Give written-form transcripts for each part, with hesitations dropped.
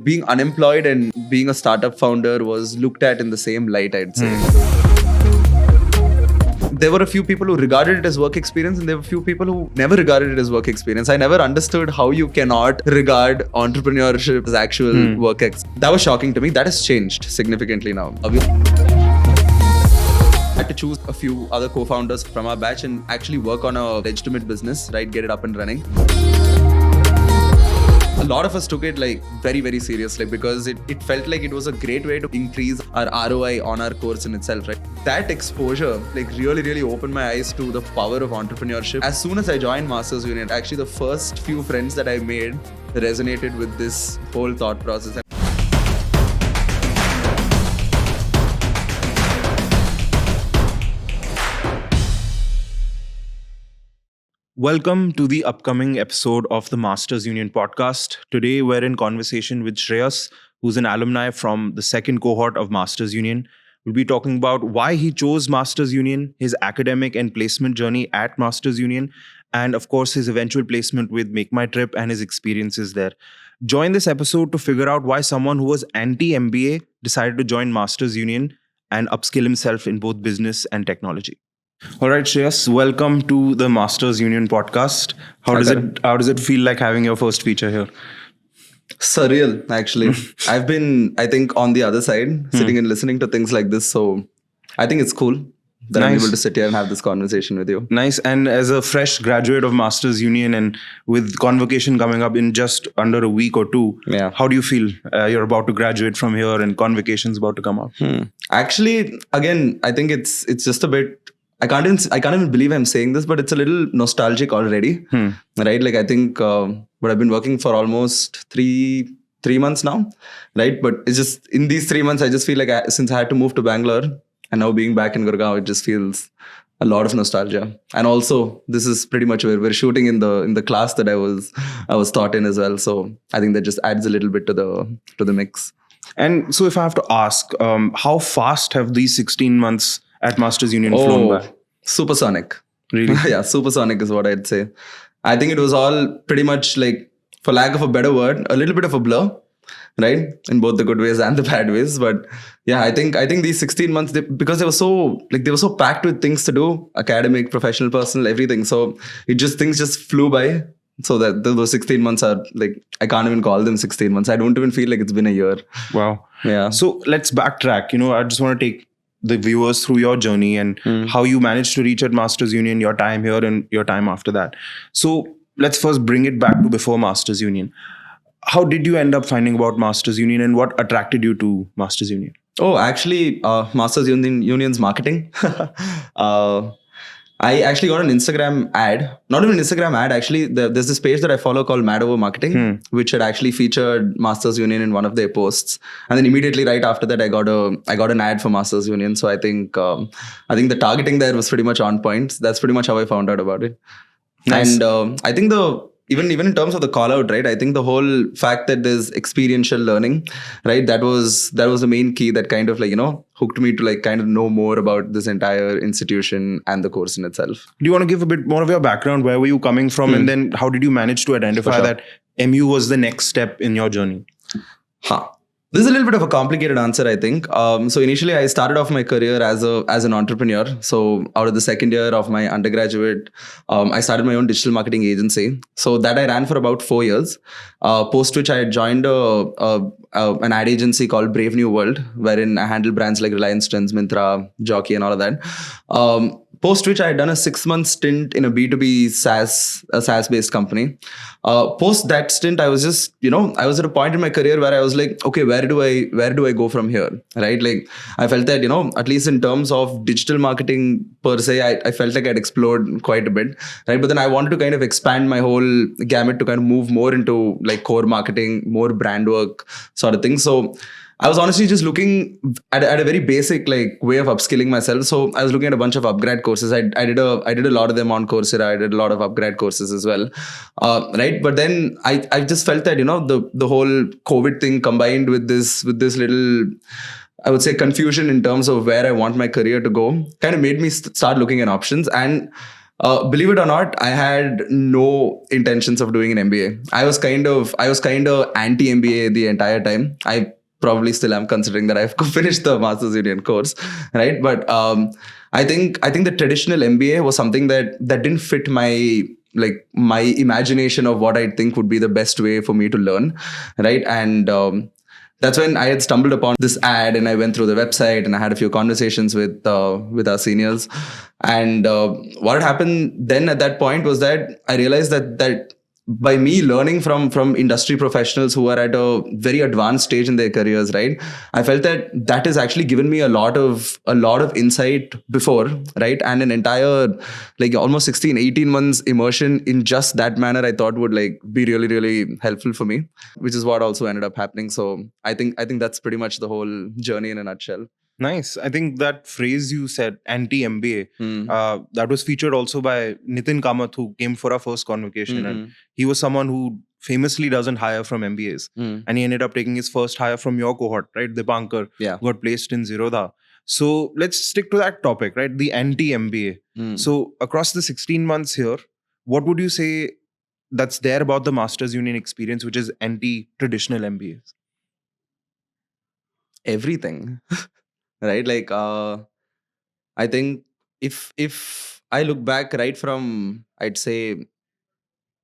being unemployed and being a startup founder was looked at in the same light, I'd say. There were a few people who regarded it as work experience and there were a few people who never regarded it as work experience. I never understood how you cannot regard entrepreneurship as actual work. That was shocking to me. That has changed significantly now. I had to choose a few other co-founders from our batch and actually work on a legitimate business, right? Get it up and running. A lot of us took it like very, very seriously because it felt like it was a great way to increase our ROI on our course in itself, right? That exposure like really opened my eyes to the power of entrepreneurship. As soon as I joined Masters Union, actually the first few friends that I made resonated with this whole thought process. Welcome to the upcoming episode of the Masters Union podcast. Today, we're in conversation with Shreyas, who's an alumni from the second cohort of Masters Union. We'll be talking about why he chose Masters Union, his academic and placement journey at Masters Union, and of course, his eventual placement with Make My Trip and his experiences there. Join this episode to figure out why someone who was anti-MBA decided to join Masters Union and upskill himself in both business and technology. All right, Shreyas, welcome to the Masters Union podcast. How does it feel like having your first feature here? Surreal, actually. I've been, I think, on the other side, sitting and listening to things like this. So I think it's cool that I'm able to sit here and have this conversation with you. Nice. And as a fresh graduate of Masters Union and with convocation coming up in just under a week or two, how do you feel? You're about to graduate from here and convocation's about to come up. Actually, again, I think it's just a bit... I can't even believe I'm saying this, but it's a little nostalgic already, right? Like I think, but I've been working for almost three months now, right? But it's just in these 3 months, I just feel like since I had to move to Bangalore and now being back in Gurgaon, it just feels a lot of nostalgia. And also, this is pretty much where we're shooting in the class that I was taught in as well. So I think that just adds a little bit to the mix. And so, if I have to ask, how fast have these 16 months at Masters Union flown by? Supersonic. Really? Yeah, supersonic is what I'd say. I think it was all pretty much like, for lack of a better word, a little bit of a blur, right? In both the good ways and the bad ways. But yeah, I think these 16 months, because they were so packed with things to do, academic, professional, personal, everything. So things just flew by. So that those 16 months are like, I can't even call them 16 months. I don't even feel like it's been a year. Wow. Yeah. So let's backtrack. I just want to take the viewers through your journey and how you managed to reach at Masters Union, your time here and your time after that. So let's first bring it back to before Masters Union. How did you end up finding about Masters Union and what attracted you to Masters Union? Oh, actually, Masters Union's marketing. I actually got an Instagram ad, not even an Instagram ad, actually. There's this page that I follow called Mad Over Marketing, which had actually featured Masters Union in one of their posts. And then immediately right after that, I got an ad for Masters Union. So I think the targeting there was pretty much on point. That's pretty much how I found out about it. Nice. And I think even in terms of the call out, right? I think the whole fact that there's experiential learning, right? That was the main key that kind of like, hooked me to like kind of know more about this entire institution and the course in itself. Do you want to give a bit more of your background? Where were you coming from? And then how did you manage to identify that MU was the next step in your journey? This is a little bit of a complicated answer, I think. So initially, I started off my career as an entrepreneur. So out of the second year of my undergraduate, I started my own digital marketing agency. So that I ran for about 4 years. Post which I joined an ad agency called Brave New World, wherein I handle brands like Reliance Trends, Myntra, Jockey, and all of that. Post which I had done a 6-month stint in a B2B SaaS-based company. Post that stint, I was just, I was at a point in my career where I was like, okay, where do I go from here, right? Like, I felt that, at least in terms of digital marketing per se, I felt like I'd explored quite a bit, right? But then I wanted to kind of expand my whole gamut to kind of move more into like core marketing, more brand work sort of thing. So I was honestly just looking at a very basic like way of upskilling myself. So I was looking at a bunch of upgrade courses. I did a lot of them on Coursera. I did a lot of upgrade courses as well, right? But then I just felt that the whole COVID thing combined with this little, I would say, confusion in terms of where I want my career to go kind of made me start looking at options. And Believe it or not, I had no intentions of doing an MBA. I was kind of anti MBA the entire time. I probably still am, considering that I've finished the Masters Union course, right? But I think the traditional MBA was something that didn't fit my imagination of what I think would be the best way for me to learn, right? And that's when I had stumbled upon this ad, and I went through the website, and I had a few conversations with our seniors. And what had happened then at that point was that I realized that by me learning from industry professionals who are at a very advanced stage in their careers, right, I felt that has actually given me a lot of insight before, right, and an entire like almost 16-18 months immersion in just that manner, I thought would like be really really helpful for me, which is what also ended up happening. So I think that's pretty much the whole journey in a nutshell. Nice. I think that phrase you said, anti-MBA, Hmm. that was featured also by Nitin Kamath, who came for our first convocation. And he was someone who famously doesn't hire from MBAs. Hmm. And he ended up taking his first hire from your cohort, right? Dipankar, Yeah. who got placed in Zerodha. So let's stick to that topic, right? The anti-MBA. Hmm. So across the 16 months here, what would you say that's there about the Masters Union experience, which is anti-traditional MBAs? Everything. Right, like I think if I look back right from, I'd say,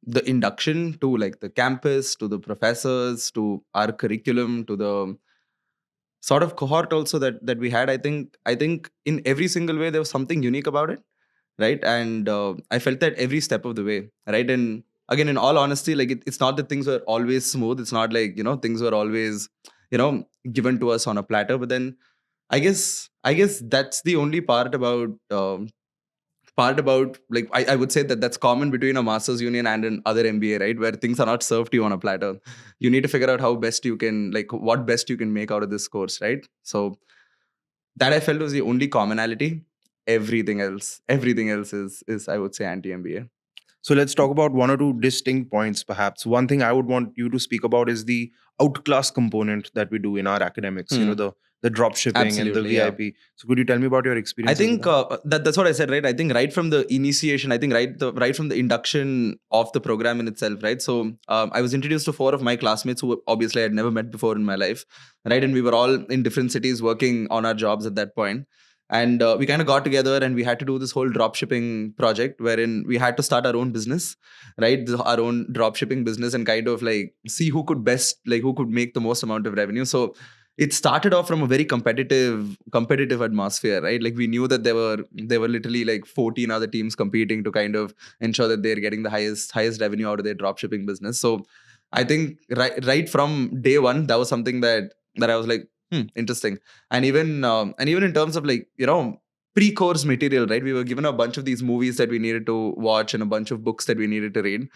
the induction to like the campus, to the professors, to our curriculum, to the sort of cohort also that we had, I think in every single way there was something unique about it, right? And I felt that every step of the way, right? And again, in all honesty, like it's not that things were always smooth. It's not like, things were always, given to us on a platter. But then I guess that's the only part about like I would say that's common between a master's union and an other MBA, right? Where things are not served to you on a platter. You need to figure out how best you can, like what best you can make out of this course, right? So that I felt was the only commonality. Everything else is I would say anti MBA. So let's talk about one or two distinct points, perhaps. One thing I would want you to speak about is the outclass component that we do in our academics. You know, the drop shipping and the Absolutely, yeah. VIP. So could you tell me about your I experience? think that's what I said, right? I think right from the initiation, I think right from the induction of the program in itself, right? So I was introduced to four of my classmates who obviously I had never met before in my life, right? And we were all in different cities working on our jobs at that point. And we kind of got together and we had to do this whole drop shipping project wherein we had to start our own business, right? Our own drop shipping business, and kind of like see who could make the most amount of revenue. So it started off from a very competitive atmosphere, right? Like we knew that there were literally like 14 other teams competing to kind of ensure that they're getting the highest revenue out of their drop shipping business. So I think right from day one, that was something that I was like, interesting. And even in terms of like, pre-course material, right? We were given a bunch of these movies that we needed to watch and a bunch of books that we needed to read.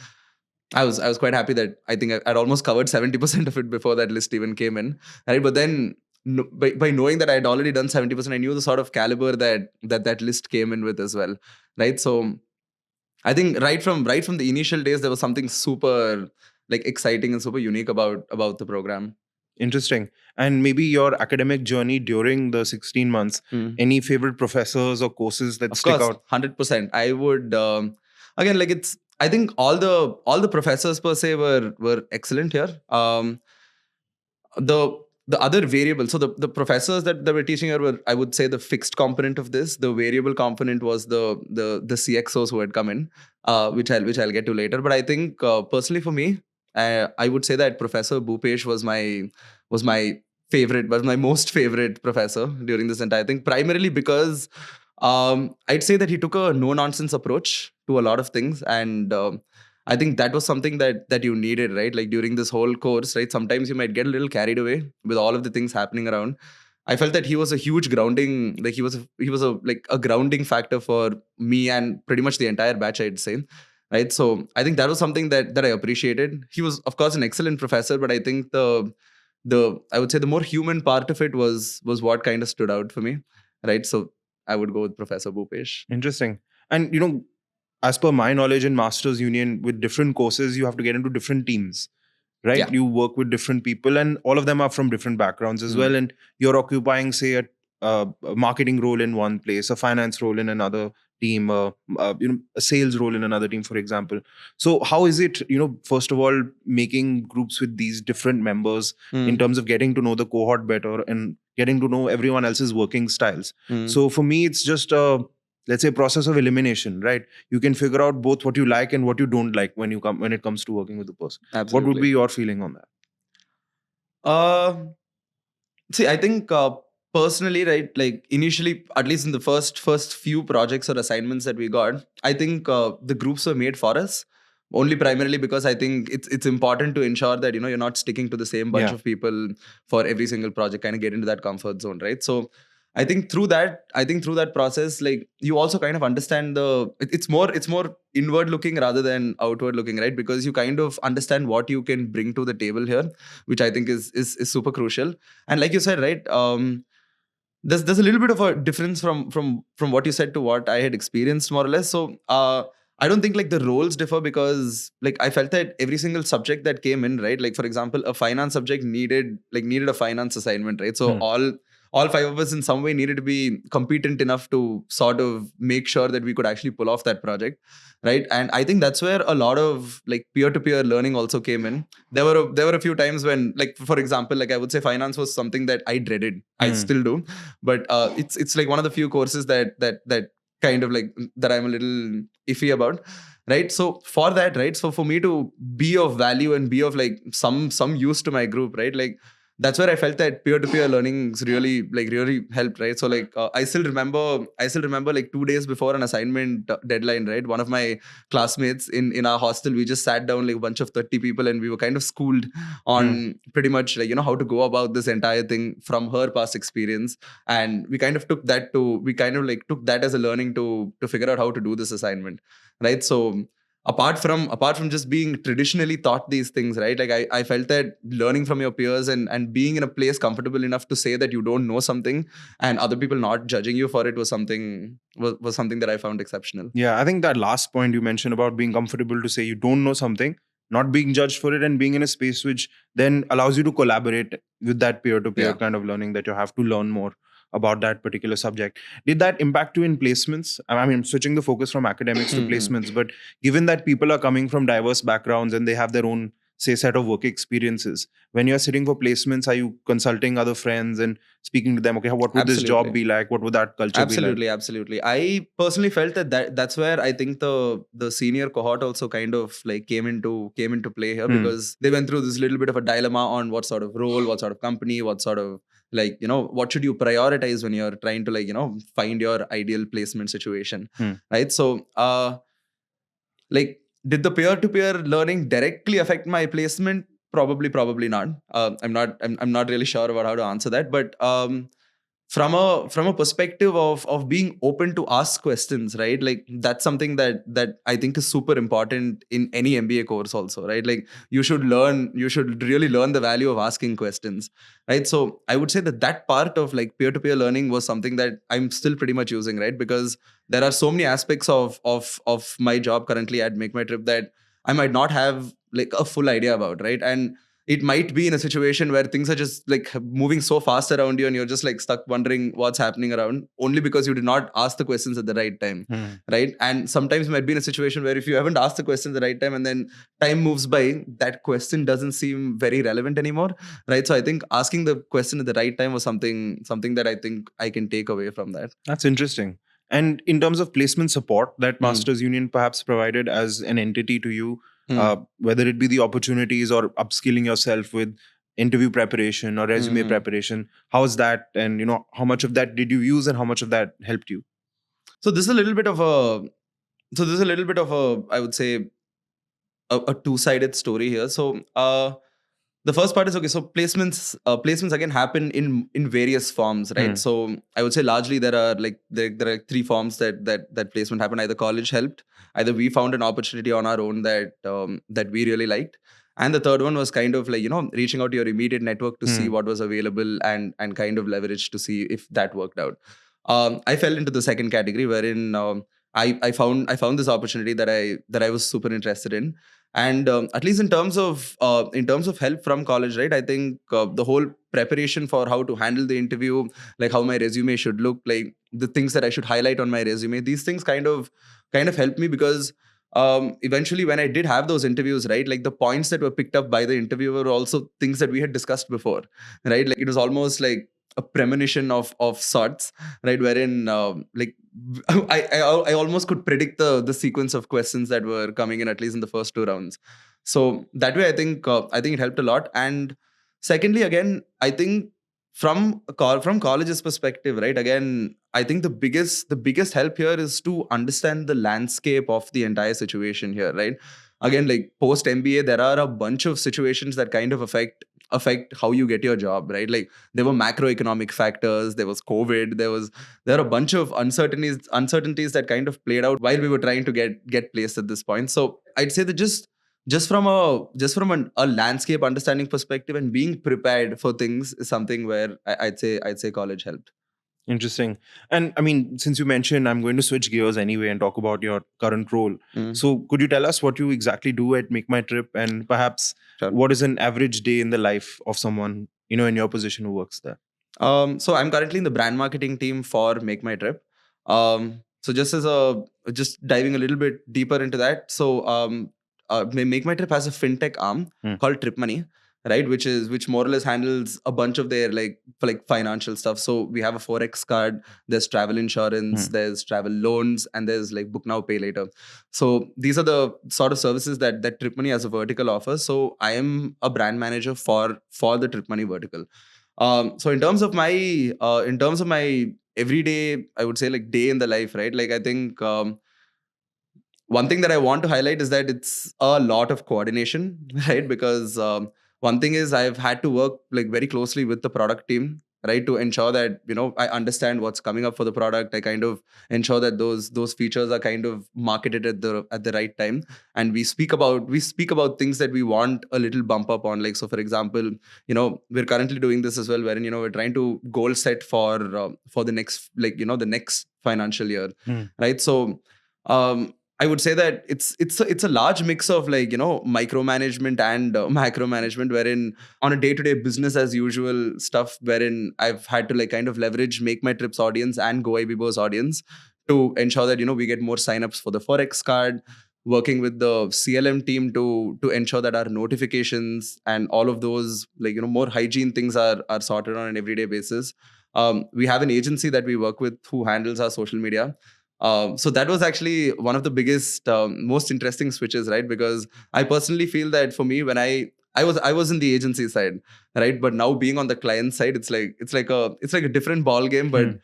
I was quite happy that I think I'd almost covered 70% of it before that list even came in, right? But then by knowing that I had already done 70%, I knew the sort of caliber that list came in with as well, right? So I think right from the initial days, there was something super like exciting and super unique about the program. Interesting. And maybe your academic journey during the 16 months, any favorite professors or courses that Of stick course, out? 100%. I would again, like it's. I think all the professors per se were excellent here. The other variable, so the professors that were teaching here were, I would say, the fixed component of this. The variable component was the CXOs who had come in, which I'll get to later. But I think personally for me, I would say that Professor Bhupesh was my favorite, was my most favorite professor during this entire thing, primarily because I'd say that he took a no nonsense approach to a lot of things. And I think that was something that you needed, right? Like during this whole course, right? Sometimes you might get a little carried away with all of the things happening around. I felt that he was a huge grounding, like he was a like a grounding factor for me and pretty much the entire batch, I'd say. Right. So I think that was something that I appreciated. He was, of course, an excellent professor, but I think the I would say the more human part of it was what kind of stood out for me. Right. So I would go with Professor Bhupesh. Interesting. And, you know, as per my knowledge in Masters Union, with different courses, you have to get into different teams, right? Yeah. You work with different people, and all of them are from different backgrounds as well. And you're occupying, say, a marketing role in one place, a finance role in another, team, a sales role in another team, for example. So how is it, first of all, making groups with these different members in terms of getting to know the cohort better and getting to know everyone else's working styles? So for me, it's just a, let's say, process of elimination, right? You can figure out both what you like and what you don't like when it comes to working with the person. What would Absolutely. be your feeling on that? See, I think personally, right, like initially, at least in the first few projects or assignments that we got, I think the groups were made for us only primarily because I think it's important to ensure that you're not sticking to the same bunch Yeah. of people for every single project, kind of get into that comfort zone, right? So I think through that process, like you also kind of understand it's more inward looking rather than outward looking, right? Because you kind of understand what you can bring to the table here, which I think is super crucial. And like you said, right, there's a little bit of a difference from what you said to what I had experienced more or less. So I don't think like the roles differ because like I felt that every single subject that came in, right, like for example, a finance subject needed a finance assignment, right? So all five of us in some way needed to be competent enough to sort of make sure that we could actually pull off that project, right? And I think that's where a lot of like peer-to-peer learning also came in. There were a few times when, like for example, like I would say finance was something that I dreaded. I still do, but it's like one of the few courses that kind of like that I'm a little iffy about, right? So for that, right, so for me to be of value and be of like some use to my group, right, like that's where I felt that peer-to-peer learnings really helped, right? So like I still remember like 2 days before an assignment deadline, right, one of my classmates in our hostel, we just sat down like a bunch of 30 people and we were kind of schooled on pretty much like how to go about this entire thing from her past experience. And we kind of took that as a learning to figure out how to do this assignment, right? So apart from just being traditionally taught these things, right, like I felt that learning from your peers and being in a place comfortable enough to say that you don't know something and other people not judging you for it was something that I found exceptional. Yeah, I think that last point you mentioned about being comfortable to say you don't know something, not being judged for it, and being in a space which then allows you to collaborate with that peer-to-peer Yeah. kind of learning that you have to learn more about that particular subject. Did that impact you in placements? I mean, switching the focus from academics to placements, but given that people are coming from diverse backgrounds and they have their own, say, set of work experiences, when you're sitting for placements, are you consulting other friends and speaking to them? Okay, what would this job Absolutely. be like? What would that culture be like? Absolutely. I personally felt that's where I think the senior cohort also kind of like came into play here because they went through this little bit of a dilemma on what sort of role, what sort of company, what sort of like what should you prioritize when you're trying to like find your ideal placement situation, right? So like did the peer-to-peer learning directly affect my placement? Probably not. I'm not really sure about how to answer that, but from a perspective of being open to ask questions, right, like that's something that I think is super important in any MBA course also, right? Like you should really learn the value of asking questions, right? So I would say that part of like peer-to-peer learning was something that I'm still pretty much using, right? Because there are so many aspects of my job currently at Make My Trip that I might not have like a full idea about, right? And it might be in a situation where things are just like moving so fast around you and you're just like stuck wondering what's happening around only because you did not ask the questions at the right time, right? And sometimes you might be in a situation where if you haven't asked the question at the right time and then time moves by, that question doesn't seem very relevant anymore, right? So I think asking the question at the right time was something that I think I can take away from that. That's interesting. And in terms of placement support that Masters Union perhaps provided as an entity to you, whether it be the opportunities or upskilling yourself with interview preparation or resume preparation, how is that? And how much of that did you use and how much of that helped you? So this is a little bit of a I would say a two-sided story here. So the first part is okay. So placements again happen in various forms, right? So I would say largely there are three forms that placement happen. Either college helped, either we found an opportunity on our own that we really liked, and the third one was kind of like reaching out to your immediate network to see what was available and kind of leverage to see if that worked out. I fell into the second category wherein I found this opportunity that I was super interested in, and at least in terms of help from college, right? I think the whole preparation for how to handle the interview, like how my resume should look, like the things that I should highlight on my resume. These things kind of helped me because eventually when I did have those interviews, right, like the points that were picked up by the interviewer were also things that we had discussed before, right? Like it was almost like a premonition of sorts, right? Wherein like I almost could predict the sequence of questions that were coming in, at least in the first 2 rounds. So that way, I think it helped a lot. And secondly, again, I think from college's perspective, right? Again, I think the biggest help here is to understand the landscape of the entire situation here, right? Again, like post MBA, there are a bunch of situations that kind of affect how you get your job, right? Like there were macroeconomic factors, there was COVID, there are a bunch of uncertainties that kind of played out while we were trying to get placed at this point. So I'd say that a landscape understanding perspective and being prepared for things is something where I'd say college helped. Interesting. And I mean, since you mentioned, I'm going to switch gears anyway and talk about your current role. Mm. So, could you tell us what you exactly do at Make My Trip, and perhaps Sure. what is an average day in the life of someone in your position who works there? So I'm currently in the brand marketing team for Make My Trip. So just diving a little bit deeper into that. So Make My Trip has a fintech arm called Trip Money, right? Which more or less handles a bunch of their for financial stuff. So we have a Forex card, there's travel insurance, there's travel loans, and there's like book now, pay later. So these are the sort of services that Trip Money as a vertical offers. So I am a brand manager for the Trip Money vertical. So in terms of my everyday, I would say like day in the life, right? Like I think one thing that I want to highlight is that it's a lot of coordination, right? Because one thing is I've had to work like very closely with the product team, right, to ensure that I understand what's coming up for the product. I kind of ensure that those features are kind of marketed at the right time, and we speak about things that we want a little bump up on. Like, so for example, we're currently doing this as well, wherein we're trying to goal set for the next the next financial year, right? So I would say that it's a large mix of micromanagement and macro management, wherein on a day-to-day business as usual stuff, wherein I've had to kind of leverage Make My Trips audience and Go Ibibo's audience to ensure that we get more signups for the Forex card, working with the CLM team to ensure that our notifications and all of those more hygiene things are sorted on an everyday basis. We have an agency that we work with who handles our social media. So that was actually one of the biggest, most interesting switches, right? Because I personally feel that for me, when I was in the agency side, right, but now being on the client side, it's like a different ball game. But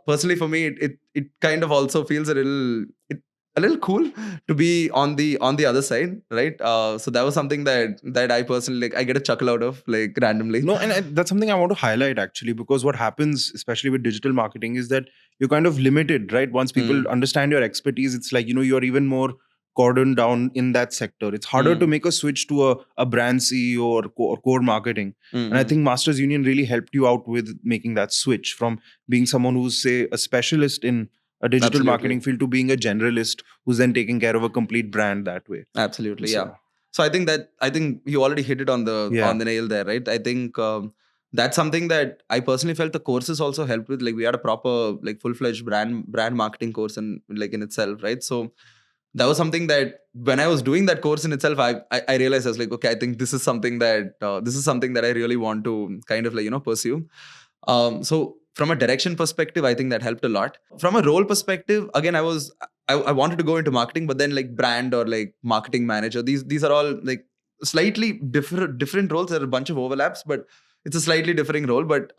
personally, for me, it kind of also feels a little cool to be on the other side, right? So that was something that I personally I get a chuckle out of randomly. No, and that's something I want to highlight actually, because what happens, especially with digital marketing, is that you're kind of limited, right? Once people understand your expertise, it's like you're even more cordoned down in that sector. It's harder to make a switch to a brand CEO or core marketing. And I think Masters Union really helped you out with making that switch from being someone who's, say, a specialist in a digital marketing field to being a generalist who's then taking care of a complete brand that way. Absolutely, yeah. So I think you already hit it on the nail there, right? I think that's something that I personally felt the courses also helped with. Like we had a proper full-fledged brand marketing course in itself, right? So that was something that when I was doing that course in itself, I realized I was like, okay, I think this is something that I really want to kind of pursue. So from a direction perspective, I think that helped a lot. From a role perspective, again, I wanted to go into marketing, but then brand or marketing manager, these are all slightly different roles. There are a bunch of overlaps, but it's a slightly differing role. But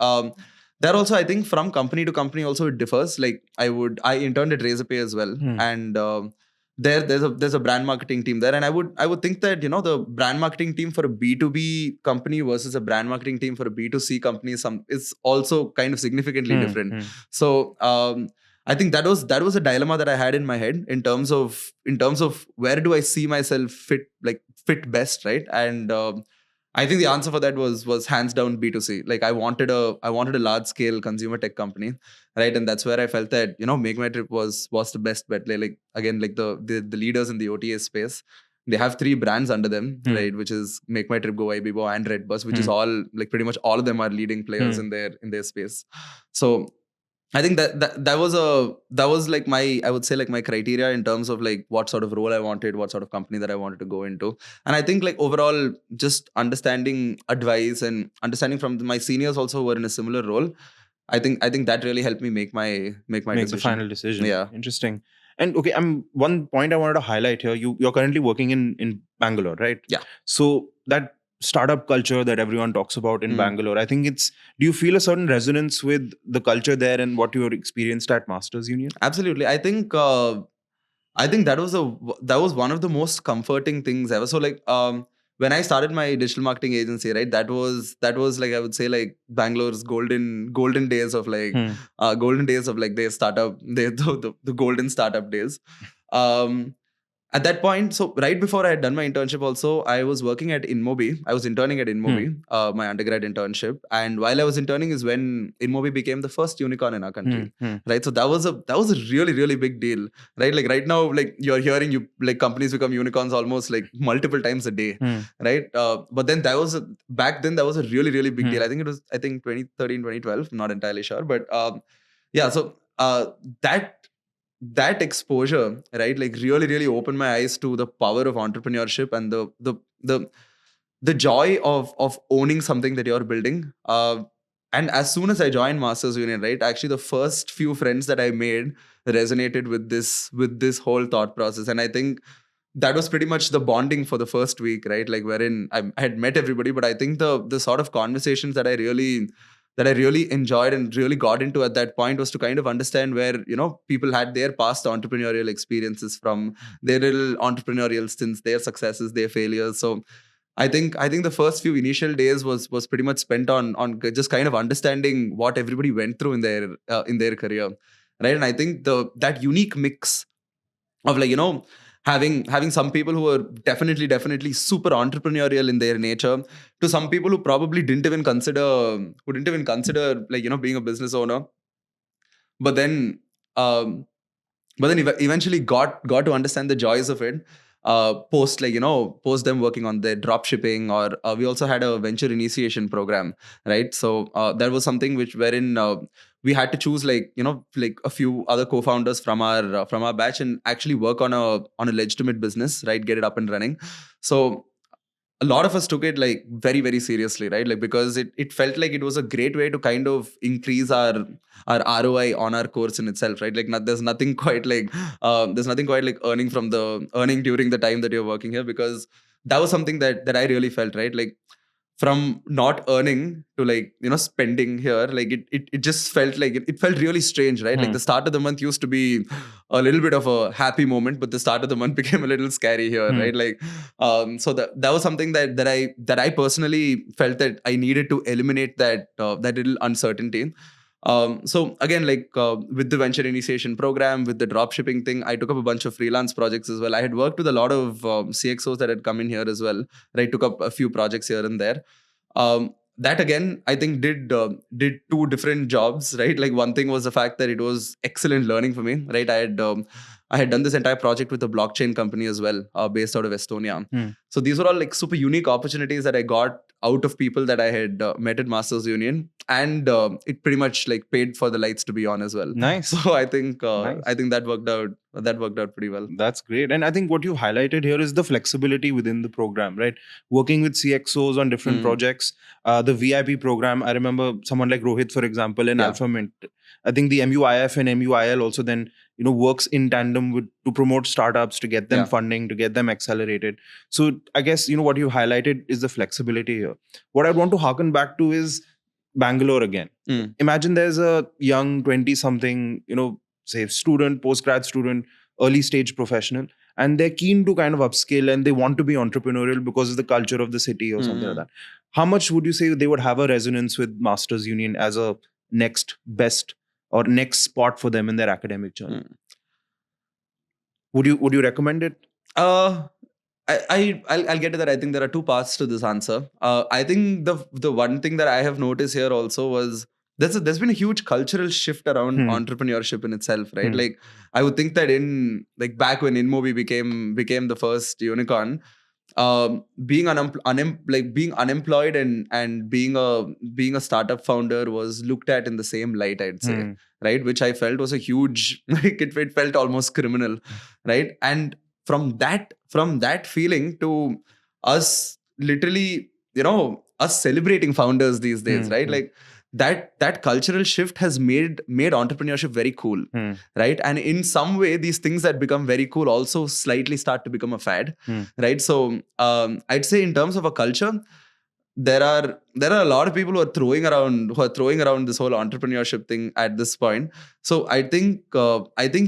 there also, I think from company to company also it differs. I interned at Razorpay as well, and there's a brand marketing team there, and I would think that the brand marketing team for a B2B company versus a brand marketing team for a B2C company is also kind of significantly different. So I think that was a dilemma that I had in my head in terms of where do I see myself fit best, right? And I think the answer for that was hands down B2C. I wanted a large scale consumer tech company, right? And that's where I felt that Make My Trip was the best bet. The leaders in the OTA space, they have 3 brands under them, right? Which is Make My Trip, Go Ibibo, and Redbus, which is all pretty much all of them are leading players in their space. So I think that was like I would say like my criteria in terms of like what sort of role I wanted, what sort of company that I wanted to go into. And I think like overall just understanding advice and understanding from my seniors also who were in a similar role. I think that really helped me make my Make the decision. final decision. Yeah. Interesting. And okay, one point I wanted to highlight here. You're currently working in Bangalore, right? Yeah. So that startup culture that everyone talks about in Mm. Bangalore, I think it's. Do you feel a certain resonance with the culture there and what you experienced at Masters Union? Absolutely. I think that was one of the most comforting things ever. So like when I started my digital marketing agency, right, that was like I would say like Bangalore's golden days of like Hmm. golden days of like their startup, the golden startup days. Um at that point, so right before I had done my internship also, I was working at InMobi. I was interning at InMobi, my undergrad internship. And while I was interning is when InMobi became the first unicorn in our country. Right. So that was a really, really big deal. Right. Like right now, like you're hearing you like companies become unicorns almost like multiple times a day. Right. But then back then that was a really, really big deal. I think 2013, 2012, not entirely sure. But yeah, so that exposure, right, like really really opened my eyes to the power of entrepreneurship and the the joy of owning something that you're building. And as soon as I joined Masters Union, right, actually the first few friends that I made resonated with this whole thought process. And I think that was pretty much the bonding for the first week, right, like wherein I had met everybody. But I think the sort of conversations that I really enjoyed and really got into at that point was to kind of understand where, people had their past entrepreneurial experiences from, their little entrepreneurial stints, their successes, their failures. So I think the first few initial days was pretty much spent on just kind of understanding what everybody went through in their career, right? And I think that unique mix of like having some people who are definitely super entrepreneurial in their nature, to some people who probably didn't even consider like being a business owner, but then um eventually got to understand the joys of it, post them working on their drop shipping. Or we also had a venture initiation program, right? So that was something which wherein we had to choose like a few other co-founders from our batch and actually work on a legitimate business, right, get it up and running. So a lot of us took it like very very seriously, right, like because it felt like it was a great way to kind of increase our ROI on our course in itself, right? Like there's nothing quite like earning during the time that you're working here, because that was something that I really felt, right, like from not earning to like spending here, like it just felt like it felt really strange, right? Like the start of the month used to be a little bit of a happy moment, but the start of the month became a little scary here, right? Like so that was something that I personally felt that I needed to eliminate that little uncertainty. So again, like with the venture initiation program, with the drop shipping thing, I took up a bunch of freelance projects as well. I had worked with a lot of CXOs that had come in here as well, right? Took up a few projects here and there. That again, I think did two different jobs, right? Like one thing was the fact that it was excellent learning for me, right? I had done this entire project with a blockchain company as well, based out of Estonia. So these were all like super unique opportunities that I got out of people that I had met at Masters Union, and it pretty much like paid for the lights to be on as well. Nice. So I think Nice. I think that worked out. That worked out pretty well. That's great. And I think what you highlighted here is the flexibility within the program, right? Working with CXOs on different projects, the VIP program. I remember someone like Rohit, for example, in Yeah. Alpha Mint. I think the MUIF and MUIL also then works in tandem with to promote startups, to get them Yeah. funding, to get them accelerated. So I guess what you highlighted is the flexibility here. What I want to harken back to is Bangalore again. Imagine there's a young 20-something, say student, postgrad student, early stage professional, and they're keen to kind of upskill and they want to be entrepreneurial because of the culture of the city or something like that. How much would you say they would have a resonance with Masters Union as a next best or next spot for them in their academic journey? Would you recommend it? I'll get to that. I think there are two parts to this answer. I think the one thing that I have noticed here also was there's been a huge cultural shift around entrepreneurship in itself, right? Like I would think that in like back when InMobi became the first unicorn, being unemployed and being a startup founder was looked at in the same light, I'd say, Hmm. right? Which I felt was a huge like it felt almost criminal, right? And from that feeling to us literally, us celebrating founders these days, Hmm. right? Hmm. Like that cultural shift has made entrepreneurship very cool, Hmm. right? And in some way these things that become very cool also slightly start to become a fad, Hmm. right? So I'd say in terms of a culture, there are a lot of people who are throwing around this whole entrepreneurship thing at this point. So I think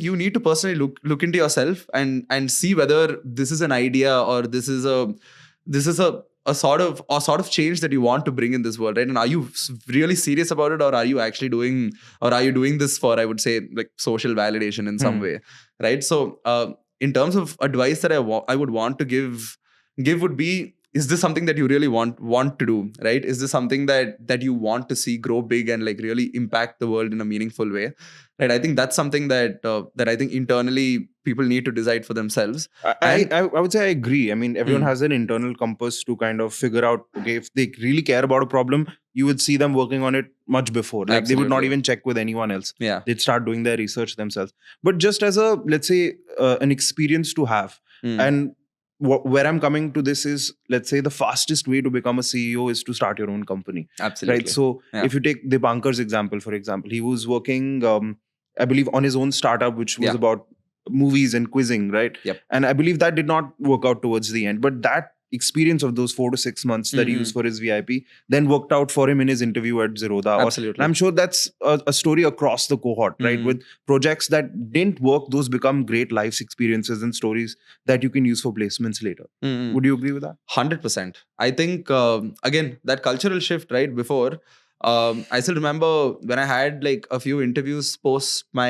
you need to personally look into yourself and see whether this is an idea or this is a sort of change that you want to bring in this world, right? And are you really serious about it, or are you doing this for, I would say, like social validation in some Hmm. way, right? So in terms of advice that I would want to give would be, is this something that you really want to do, right? Is this something that you want to see grow big and like really impact the world in a meaningful way, right? I think that's something that I think internally people need to decide for themselves. I, And I I would say I agree. I mean, everyone mm, has an internal compass to kind of figure out, okay, if they really care about a problem, you would see them working on it much before. Like they would not absolutely, even check with anyone else. yeah. They'd start doing their research themselves. But just as a, let's say, an experience to have. Mm, And where I'm coming to this is, let's say, the fastest way to become a CEO is to start your own company, right? absolutely, So yeah, if you take Dipankar's example, for example, he was working, I believe, on his own startup, which was yeah, about movies and quizzing, right? yep. And I believe that did not work out towards the end. But that experience of those 4 to 6 months that he used Mm-mm, for his VIP then worked out for him in his interview at Zerodha. And absolutely. I'm sure that's a story across the cohort, right? Mm, With projects that didn't work, those become great life experiences and stories that you can use for placements later. mm-mm. Would you agree with that? 100%. I think again that cultural shift, right? Before, I still remember when I had like a few interviews post my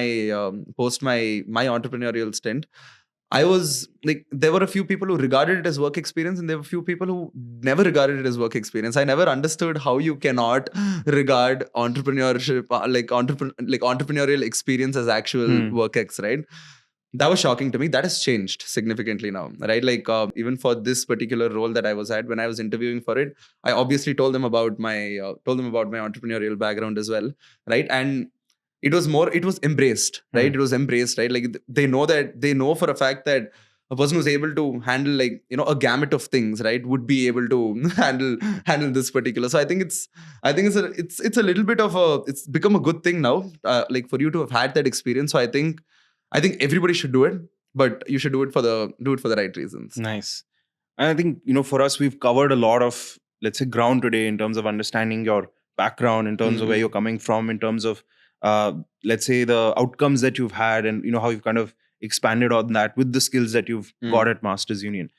entrepreneurial stint. I was like, there were a few people who regarded it as work experience, and there were a few people who never regarded it as work experience. I never understood how you cannot regard entrepreneurship, like entrepreneurial experience as actual Hmm. work ex, right? That was shocking to me. That has changed significantly now, right? Like even for this particular role that I was at, when I was interviewing for it, I obviously told them about my entrepreneurial background as well, right? And it was embraced, right? Hmm. It was embraced, right? Like they know for a fact that a person who's able to handle, like, a gamut of things, right, would be able to handle this particular. So I think it's a little bit of it's become a good thing now, like for you to have had that experience. So I think everybody should do it, but you should do it for the right reasons. Nice. And I think, for us, we've covered a lot of, let's say, ground today in terms of understanding your background, in terms of where Mm-mm. you're coming from, in terms of, let's say, the outcomes that you've had, and, how you've kind of expanded on that with the skills that you've got Mm. at Masters Union.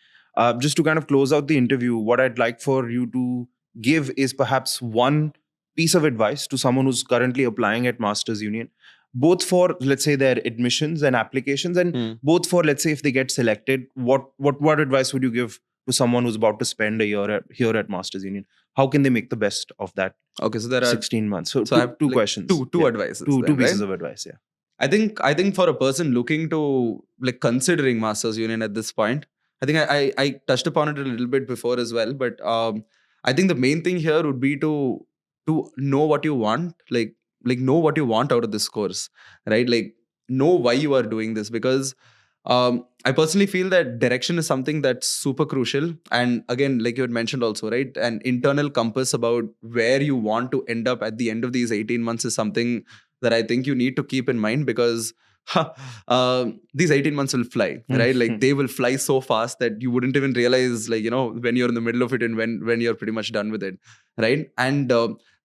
Just to kind of close out the interview, what I'd like for you to give is perhaps one piece of advice to someone who's currently applying at Masters Union, both for, let's say, their admissions and applications, and Mm. both for, let's say, if they get selected, what advice would you give to someone who's about to spend a year here at Masters Union? How can they make the best of that Okay, so there are 16 months? So so I have two like questions. two Yeah. advices Two then, right? pieces of advice. Yeah. I think for a person looking to, like, considering Masters Union at this point, I think I touched upon it a little bit before as well, but I think the main thing here would be to know what you want, like know what you want out of this course, right? Like know why you are doing this, because I personally feel that direction is something that's super crucial. And again, like you had mentioned also, right, an internal compass about where you want to end up at the end of these 18 months is something that I think you need to keep in mind, because these 18 months will fly, right? Like they will fly so fast that you wouldn't even realize, like, when you're in the middle of it and when you're pretty much done with it, right? And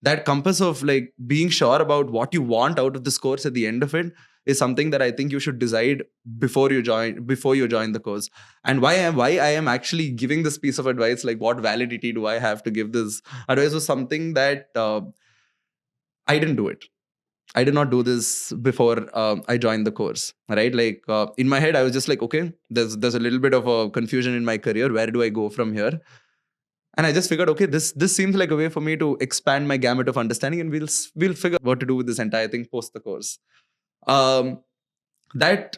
that compass of like being sure about what you want out of this course at the end of it is something that I think you should decide before you join the course. And why I am actually giving this piece of advice, like what validity do I have to give this advice, was something that I didn't do it. I did not do this before I joined the course, right? Like in my head, I was just like, okay, there's a little bit of a confusion in my career. Where do I go from here? And I just figured, okay, this seems like a way for me to expand my gamut of understanding, and we'll figure out what to do with this entire thing post the course. Um, that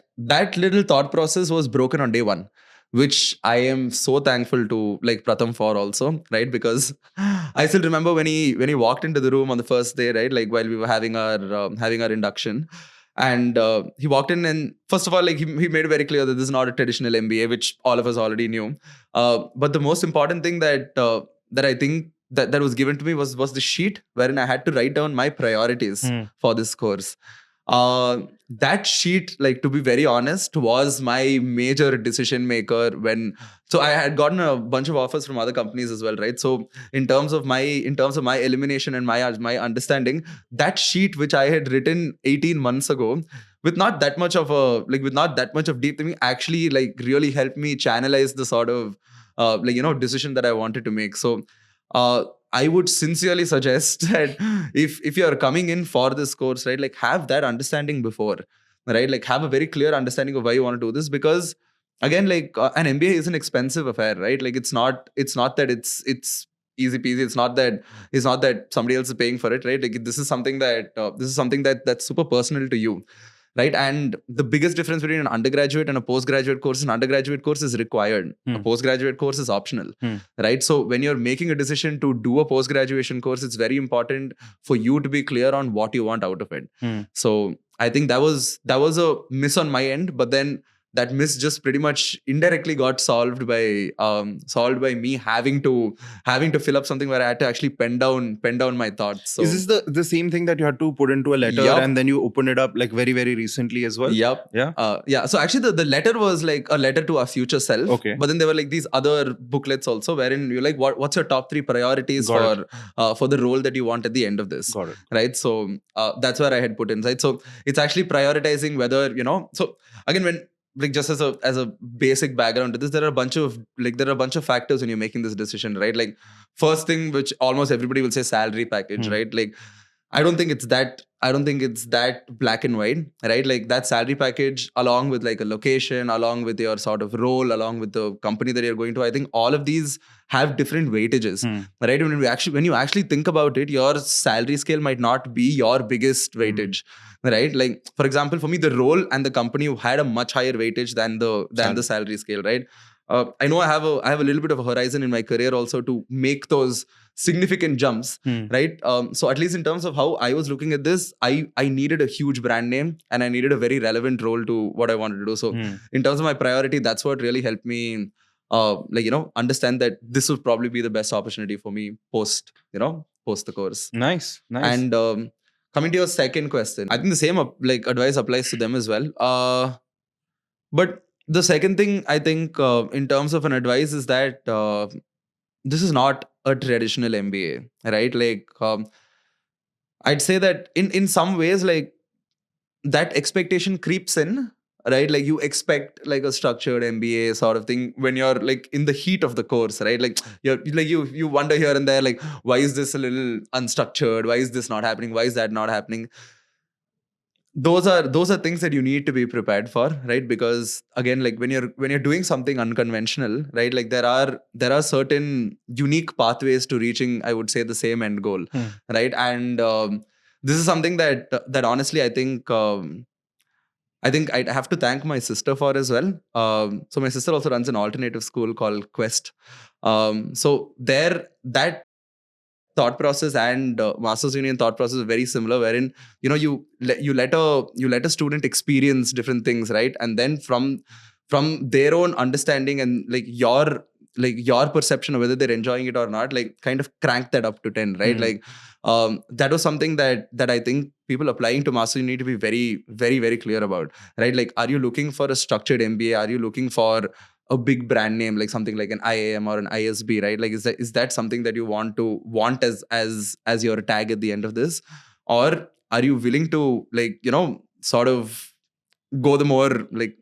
little thought process was broken on day one, which I am so thankful to like Pratham for also, right? Because I still remember when he walked into the room on the first day, right? Like while we were having our induction, and he walked in, and first of all, like he made it very clear that this is not a traditional MBA, which all of us already knew. But the most important thing that I think that was given to me was the sheet wherein I had to write down my priorities for this course. That sheet, like to be very honest, was my major decision maker when. So I had gotten a bunch of offers from other companies as well, right? So in terms of my elimination and my understanding, that sheet which I had written 18 months ago, with not that much of deep thinking, actually like really helped me channelize the sort of decision that I wanted to make. So uh, I would sincerely suggest that if you're coming in for this course, right, like have that understanding before, right? Like have a very clear understanding of why you want to do this, because again, like an MBA is an expensive affair, right? Like it's not that it's easy peasy. It's not that somebody else is paying for it, right? Like this is something that's super personal to you, right? And the biggest difference between an undergraduate and a postgraduate course, an undergraduate course is required. A postgraduate course is optional, right? So when you're making a decision to do a post graduation course, it's very important for you to be clear on what you want out of it. So I think that was a miss on my end, but then that miss just pretty much indirectly got solved by me having to fill up something where I had to actually pen down my thoughts. So Is this the same thing that you had to put into a letter Yup. and then you open it up like very, very recently as well? Yep. Yeah. So actually, the letter was like a letter to our future self. Okay. But then there were like these other booklets also, wherein you're like, what's your top 3 priorities Got for the role that you want at the end of this, Got it. right? So that's where I had put inside. So it's actually prioritizing whether So again, when like just as a basic background to this, there are a bunch of factors when you're making this decision, right? Like first thing, which almost everybody will say, salary package, right? Like I don't think it's that black and white, right? Like that salary package, along with like a location, along with your sort of role, along with the company that you're going to, I think all of these have different weightages, right? When you actually think about it, your salary scale might not be your biggest weightage, right? Like for example, for me, the role and the company had a much higher weightage than the salary scale, right? I know I have a little bit of a horizon in my career also to make those significant jumps, right? So at least in terms of how I was looking at this, I needed a huge brand name and I needed a very relevant role to what I wanted to do. So in terms of my priority, that's what really helped me understand that this would probably be the best opportunity for me post the course. Nice. And coming to your second question, I think the same advice applies to them as well. But the second thing I think in terms of an advice is that this is not a traditional MBA, right? Like I'd say that in some ways, like that expectation creeps in, right? Like you expect like a structured MBA sort of thing when you're like in the heat of the course, right? Like you wonder here and there, like why is this a little unstructured? Why is this not happening? Why is that not happening? Those are things that you need to be prepared for, right? Because again, like when you're doing something unconventional, right, like there are certain unique pathways to reaching, I would say, the same end goal, right? And this is something that honestly I think I'd have to thank my sister for as well. So my sister also runs an alternative school called Quest. So there, that thought process and Masters Union thought process is very similar, wherein you let a student experience different things, right? And then from their own understanding and your perception of whether they're enjoying it or not, like kind of crank that up to 10, right? Like that was something that I think people applying to Masters, you need to be very, very, very clear about, right? Like, are you looking for a structured MBA? Are you looking for a big brand name, like something like an IAM or an ISB, right? Like, is that something that you want as your tag at the end of this? Or are you willing to sort of go the more, like,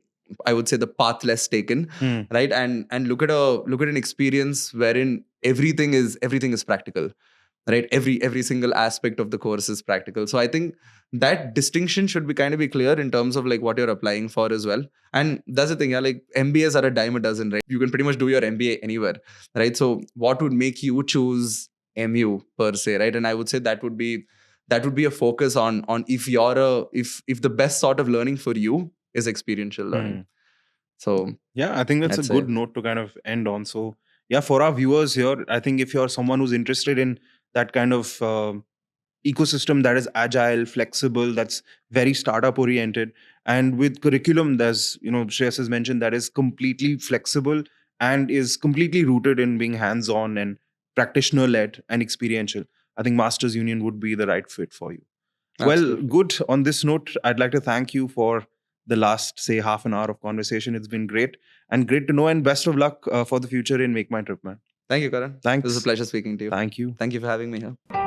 I would say, the path less taken, right? And look at an experience wherein everything is practical, right? Every single aspect of the course is practical. So I think that distinction should be kind of be clear in terms of like what you're applying for as well. And that's the thing, yeah, like MBAs are a dime a dozen, right? You can pretty much do your MBA anywhere, right? So what would make you choose MU per se, right? And I would say that would be a focus on if the best sort of learning for you is experiential learning. So Yeah, I think that's a that's good it. note to kind of end on. So, yeah, for our viewers here, I think if you're someone who's interested in that kind of ecosystem that is agile, flexible, that's very startup oriented, and with curriculum, there's, Shreyas has mentioned, that is completely flexible and is completely rooted in being hands on and practitioner led and experiential. I think Masters Union would be the right fit for you. Well, Absolutely. good. On this note, I'd like to thank you for the last, say, half an hour of conversation. It's been great and great to know, and best of luck for the future in Make My Trip, man. Thank you, Karan. It was a Thanks. pleasure speaking to you. Thank you. Thank you for having me here.